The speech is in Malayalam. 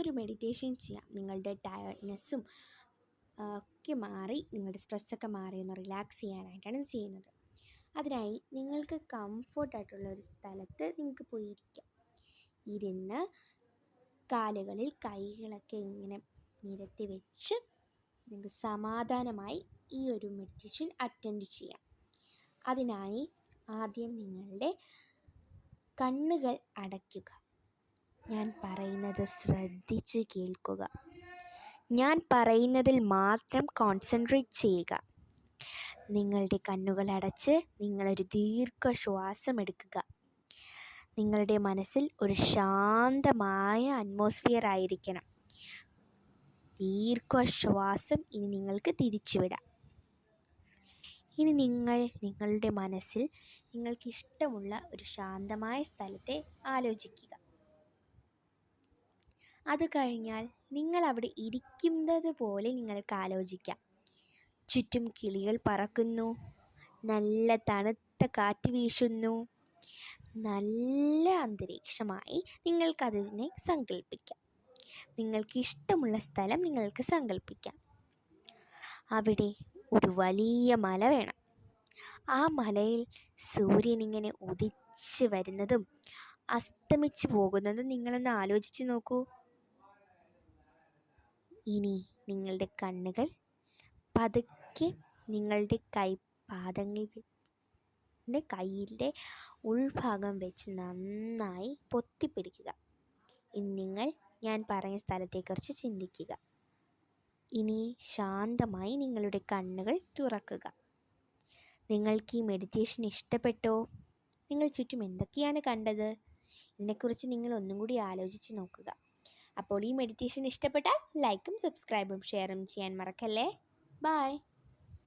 ഒരു മെഡിറ്റേഷൻ ചെയ്യാം. നിങ്ങളുടെ ടയർഡ്നെസ്സും ഒക്കെ മാറി, നിങ്ങളുടെ സ്ട്രെസ്സൊക്കെ മാറി ഒന്ന് റിലാക്സ് ചെയ്യാനായിട്ടാണ് ഇത് ചെയ്യുന്നത്. അതിനായി നിങ്ങൾക്ക് കംഫർട്ടായിട്ടുള്ള ഒരു സ്ഥലത്ത് നിങ്ങൾക്ക് പോയി ഇരിക്കാം. ഇരുന്ന് കാലുകളിൽ കൈകളൊക്കെ ഇങ്ങനെ നിരത്തി വെച്ച് നിങ്ങൾക്ക് സമാധാനമായി ഈ ഒരു മെഡിറ്റേഷൻ അറ്റൻഡ് ചെയ്യാം. അതിനായി ആദ്യം നിങ്ങളുടെ കണ്ണുകൾ അടയ്ക്കുക. ഞാൻ പറയുന്നത് ശ്രദ്ധിച്ച് കേൾക്കുക. ഞാൻ പറയുന്നതിൽ മാത്രം കോൺസെൻട്രേറ്റ് ചെയ്യുക. നിങ്ങളുടെ കണ്ണുകൾ അടച്ച് നിങ്ങളൊരു ദീർഘശ്വാസം എടുക്കുക. നിങ്ങളുടെ മനസ്സിൽ ഒരു ശാന്തമായ അറ്റ്മോസ്ഫിയർ ആയിരിക്കണം. ദീർഘശ്വാസം ഇനി നിങ്ങൾക്ക് തിരിച്ചുവിടാം. ഇനി നിങ്ങളുടെ മനസ്സിൽ നിങ്ങൾക്കിഷ്ടമുള്ള ഒരു ശാന്തമായ സ്ഥലത്തെ ആലോചിക്കുക. അത് കഴിഞ്ഞാൽ നിങ്ങൾ അവിടെ ഇരിക്കുന്നത് പോലെ നിങ്ങൾക്ക് ആലോചിക്കാം. ചുറ്റും കിളികൾ പറക്കുന്നു, നല്ല തണുത്ത കാറ്റ് വീശുന്നു, നല്ല അന്തരീക്ഷമായി നിങ്ങൾക്കതിനെ സങ്കല്പിക്കാം. നിങ്ങൾക്കിഷ്ടമുള്ള സ്ഥലം നിങ്ങൾക്ക് സങ്കല്പിക്കാം. അവിടെ ഒരു വലിയ മല വേണം. ആ മലയിൽ സൂര്യൻ ഇങ്ങനെ ഉദിച്ച് വരുന്നതും അസ്തമിച്ച് പോകുന്നതും നിങ്ങളൊന്ന് ആലോചിച്ച് നോക്കൂ. ഇനി നിങ്ങളുടെ കണ്ണുകൾ പതുക്കെ നിങ്ങളുടെ കയ്യിൻ്റെ ഉൾഭാഗം വെച്ച് നന്നായി പൊത്തിപ്പിടിക്കുക. ഇനി ഞാൻ പറഞ്ഞ സ്ഥലത്തെക്കുറിച്ച് ചിന്തിക്കുക. ഇനി ശാന്തമായി നിങ്ങളുടെ കണ്ണുകൾ തുറക്കുക. നിങ്ങൾക്ക് ഈ മെഡിറ്റേഷൻ ഇഷ്ടപ്പെട്ടോ? നിങ്ങൾ ചുറ്റും എന്തൊക്കെയാണ് കണ്ടത്? ഇതിനെക്കുറിച്ച് നിങ്ങൾ ഒന്നും കൂടി ആലോചിച്ച് നോക്കുക. അപ്പോൾ ഈ മെഡിറ്റേഷൻ ഇഷ്ടപ്പെട്ടാൽ ലൈക്കും സബ്സ്ക്രൈബും ഷെയറും ചെയ്യാൻ മറക്കല്ലേ. ബൈ.